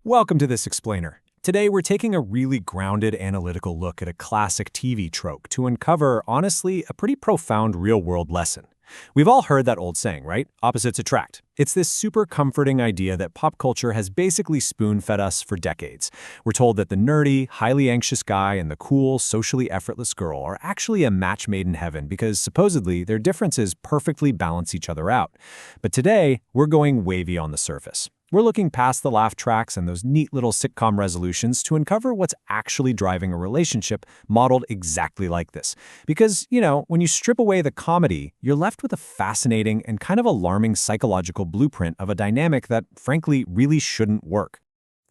Welcome to This Explainer. Today we're taking a really grounded analytical look at a classic TV trope to uncover, honestly, a pretty profound real-world lesson. We've all heard that old saying, right? Opposites attract. It's this super comforting idea that pop culture has basically spoon-fed us for decades. We're told that the nerdy, highly anxious guy and the cool, socially effortless girl are actually a match made in heaven because supposedly their differences perfectly balance each other out. But today, we're going wavy on the surface. We're looking past the laugh tracks and those neat little sitcom resolutions to uncover what's actually driving a relationship modeled exactly like this. Because, when you strip away the comedy, you're left with a fascinating and kind of alarming psychological blueprint of a dynamic that, frankly, really shouldn't work.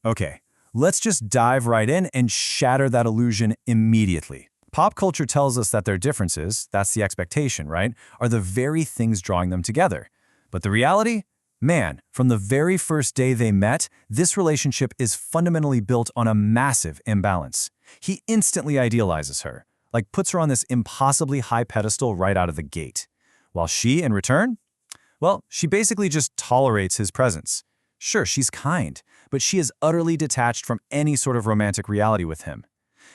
Okay, let's just dive right in and shatter that illusion immediately. Pop culture tells us that their differences, that's the expectation, right, are the very things drawing them together. But the reality? Man, from the very first day they met, this relationship is fundamentally built on a massive imbalance. He instantly idealizes her, like puts her on this impossibly high pedestal right out of the gate. While she, in return? Well, she basically just tolerates his presence. Sure, she's kind, but she is utterly detached from any sort of romantic reality with him.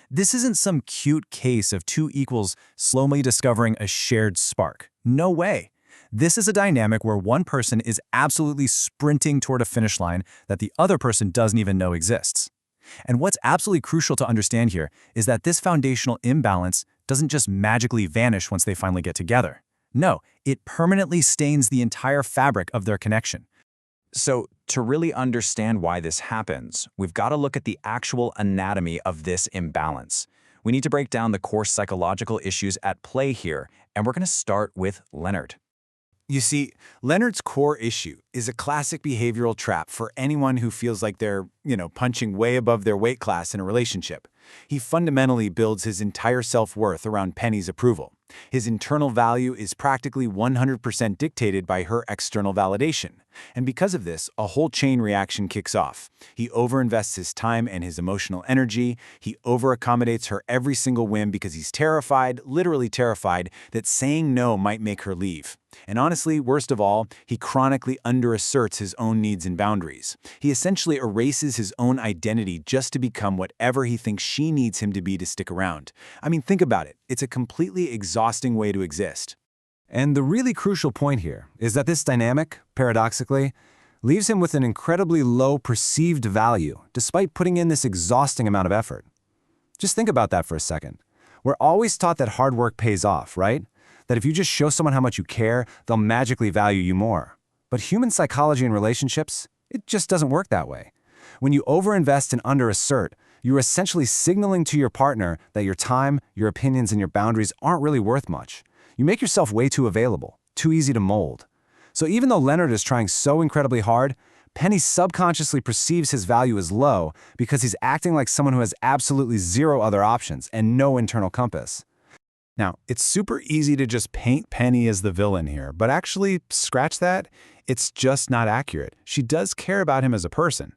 This isn't some cute case of two equals slowly discovering a shared spark. No way. This is a dynamic where one person is absolutely sprinting toward a finish line that the other person doesn't even know exists. And what's absolutely crucial to understand here is that this foundational imbalance doesn't just magically vanish once they finally get together. No, it permanently stains the entire fabric of their connection. So, to really understand why this happens, we've got to look at the actual anatomy of this imbalance. We need to break down the core psychological issues at play here, and we're going to start with Leonard. You see, Leonard's core issue is a classic behavioral trap for anyone who feels like they're, punching way above their weight class in a relationship. He fundamentally builds his entire self-worth around Penny's approval. His internal value is practically 100% dictated by her external validation. And because of this, a whole chain reaction kicks off. He overinvests his time and his emotional energy. He overaccommodates her every single whim because he's terrified, literally terrified, that saying no might make her leave. And honestly, worst of all, he chronically underasserts his own needs and boundaries. He essentially erases his own identity just to become whatever he thinks she needs him to be to stick around. I mean, think about it. It's a completely exhausting way to exist. And the really crucial point here is that this dynamic, paradoxically, leaves him with an incredibly low perceived value, despite putting in this exhausting amount of effort. Just think about that for a second. We're always taught that hard work pays off, right? That if you just show someone how much you care, they'll magically value you more. But human psychology and relationships, it just doesn't work that way. When you overinvest and underassert, you're essentially signaling to your partner that your time, your opinions, and your boundaries aren't really worth much. You make yourself way too available, too easy to mold. So even though Leonard is trying so incredibly hard, Penny subconsciously perceives his value as low because he's acting like someone who has absolutely zero other options and no internal compass. Now, it's super easy to just paint Penny as the villain here, but actually, scratch that, it's just not accurate. She does care about him as a person,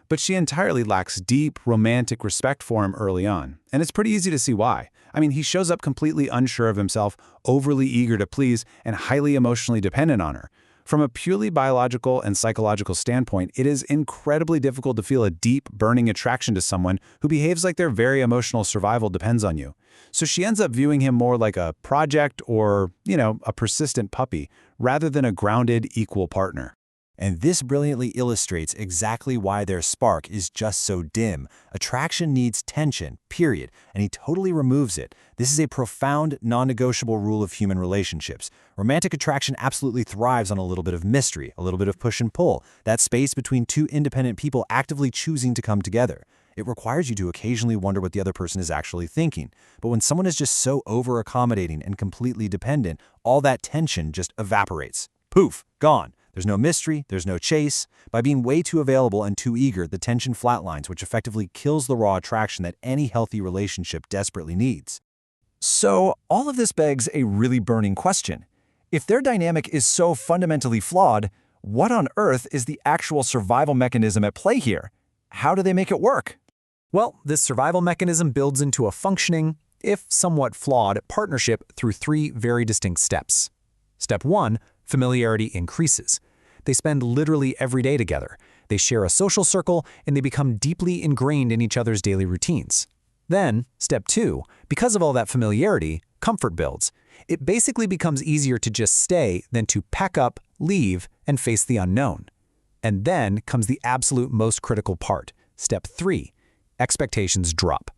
but she entirely lacks deep, romantic respect for him early on, and it's pretty easy to see why. I mean, he shows up completely unsure of himself, overly eager to please, and highly emotionally dependent on her. From a purely biological and psychological standpoint, it is incredibly difficult to feel a deep, burning attraction to someone who behaves like their very emotional survival depends on you. So she ends up viewing him more like a project or, a persistent puppy, rather than a grounded, equal partner. And this brilliantly illustrates exactly why their spark is just so dim. Attraction needs tension, period, and he totally removes it. This is a profound, non-negotiable rule of human relationships. Romantic attraction absolutely thrives on a little bit of mystery, a little bit of push and pull, that space between two independent people actively choosing to come together. It requires you to occasionally wonder what the other person is actually thinking. But when someone is just so over-accommodating and completely dependent, all that tension just evaporates. Poof, gone. There's no mystery, there's no chase. By being way too available and too eager, the tension flatlines, which effectively kills the raw attraction that any healthy relationship desperately needs. So, all of this begs a really burning question. If their dynamic is so fundamentally flawed, what on earth is the actual survival mechanism at play here? How do they make it work? Well, this survival mechanism builds into a functioning, if somewhat flawed, partnership through three very distinct steps. Step 1, familiarity increases. They spend literally every day together. They share a social circle, and they become deeply ingrained in each other's daily routines. Then, step 2, because of all that familiarity, comfort builds. It basically becomes easier to just stay than to pack up, leave, and face the unknown. And then comes the absolute most critical part, step 3, expectations drop.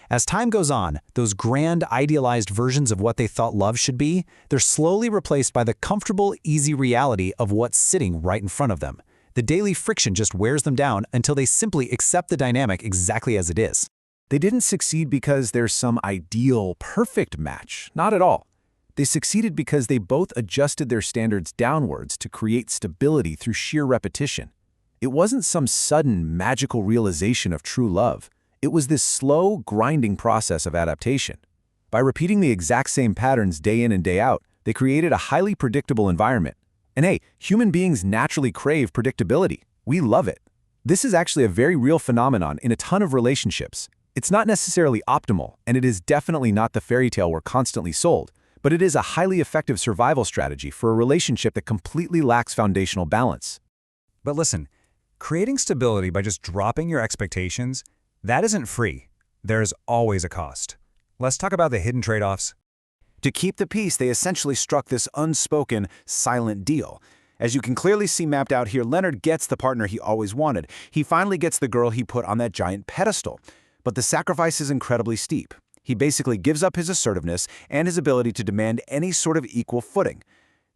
As time goes on, those grand, idealized versions of what they thought love should be, they're slowly replaced by the comfortable, easy reality of what's sitting right in front of them. The daily friction just wears them down until they simply accept the dynamic exactly as it is. They didn't succeed because there's some ideal, perfect match. Not at all. They succeeded because they both adjusted their standards downwards to create stability through sheer repetition. It wasn't some sudden, magical realization of true love. It was this slow, grinding process of adaptation. By repeating the exact same patterns day in and day out, they created a highly predictable environment. And hey, human beings naturally crave predictability. We love it. This is actually a very real phenomenon in a ton of relationships. It's not necessarily optimal, and it is definitely not the fairy tale we're constantly sold, but it is a highly effective survival strategy for a relationship that completely lacks foundational balance. But listen, creating stability by just dropping your expectations, that isn't free. There's always a cost. Let's talk about the hidden trade-offs. To keep the peace, they essentially struck this unspoken, silent deal. As you can clearly see mapped out here, Leonard gets the partner he always wanted. He finally gets the girl he put on that giant pedestal. But the sacrifice is incredibly steep. He basically gives up his assertiveness and his ability to demand any sort of equal footing.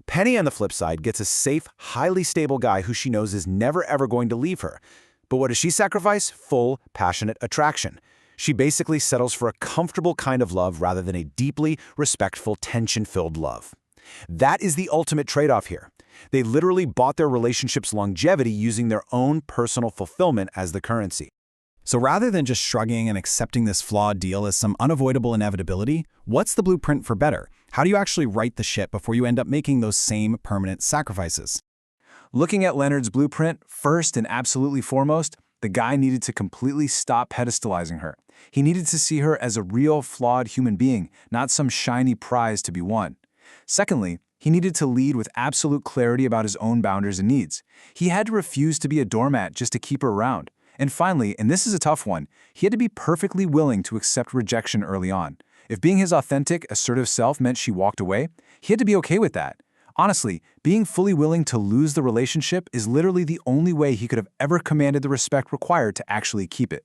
Penny, on the flip side, gets a safe, highly stable guy who she knows is never ever going to leave her. But what does she sacrifice? Full, passionate attraction. She basically settles for a comfortable kind of love rather than a deeply respectful, tension-filled love. That is the ultimate trade-off here. They literally bought their relationship's longevity using their own personal fulfillment as the currency. So rather than just shrugging and accepting this flawed deal as some unavoidable inevitability, what's the blueprint for better? How do you actually right the ship before you end up making those same permanent sacrifices? Looking at Leonard's blueprint, first and absolutely foremost, the guy needed to completely stop pedestalizing her. He needed to see her as a real, flawed human being, not some shiny prize to be won. Secondly, he needed to lead with absolute clarity about his own boundaries and needs. He had to refuse to be a doormat just to keep her around. And finally, and this is a tough one, he had to be perfectly willing to accept rejection early on. If being his authentic, assertive self meant she walked away, he had to be okay with that. Honestly, being fully willing to lose the relationship is literally the only way he could have ever commanded the respect required to actually keep it.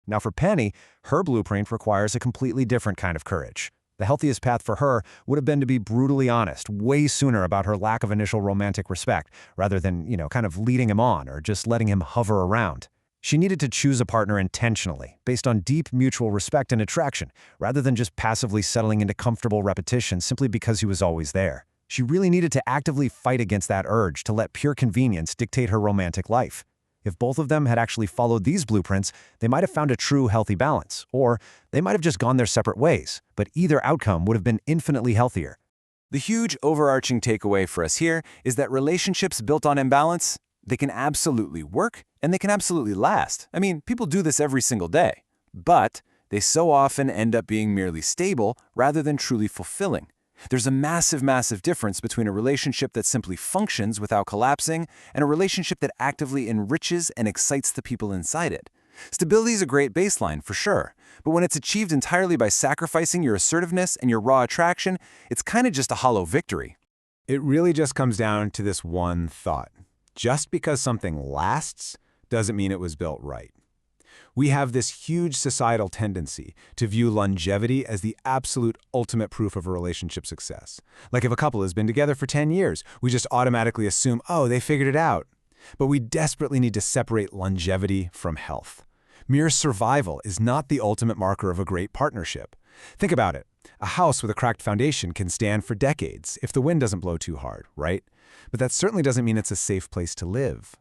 Now for Penny, her blueprint requires a completely different kind of courage. The healthiest path for her would have been to be brutally honest way sooner about her lack of initial romantic respect, rather than, kind of leading him on or just letting him hover around. She needed to choose a partner intentionally, based on deep mutual respect and attraction, rather than just passively settling into comfortable repetition simply because he was always there. She really needed to actively fight against that urge to let pure convenience dictate her romantic life. If both of them had actually followed these blueprints, they might have found a true healthy balance, or they might have just gone their separate ways, but either outcome would have been infinitely healthier. The huge overarching takeaway for us here is that relationships built on imbalance, they can absolutely work and they can absolutely last. I mean, people do this every single day, but they so often end up being merely stable rather than truly fulfilling. There's a massive, massive difference between a relationship that simply functions without collapsing and a relationship that actively enriches and excites the people inside it. Stability is a great baseline, for sure, but when it's achieved entirely by sacrificing your assertiveness and your raw attraction, it's kind of just a hollow victory. It really just comes down to this one thought. Just because something lasts doesn't mean it was built right. We have this huge societal tendency to view longevity as the absolute ultimate proof of a relationship success. Like if a couple has been together for 10 years, we just automatically assume, oh, they figured it out. But we desperately need to separate longevity from health. Mere survival is not the ultimate marker of a great partnership. Think about it. A house with a cracked foundation can stand for decades if the wind doesn't blow too hard, right? But that certainly doesn't mean it's a safe place to live.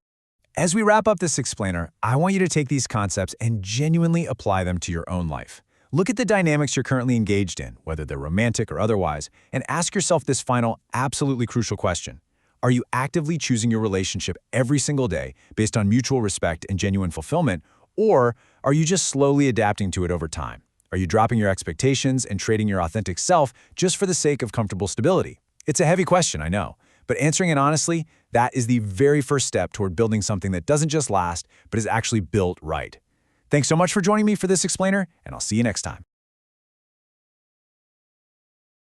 As we wrap up this explainer, I want you to take these concepts and genuinely apply them to your own life. Look at the dynamics you're currently engaged in, whether they're romantic or otherwise, and ask yourself this final, absolutely crucial question. Are you actively choosing your relationship every single day based on mutual respect and genuine fulfillment, or are you just slowly adapting to it over time? Are you dropping your expectations and trading your authentic self just for the sake of comfortable stability? It's a heavy question, I know, But answering it honestly, that is the very first step toward building something that doesn't just last, but is actually built right. Thanks so much for joining me for this explainer, and I'll see you next time.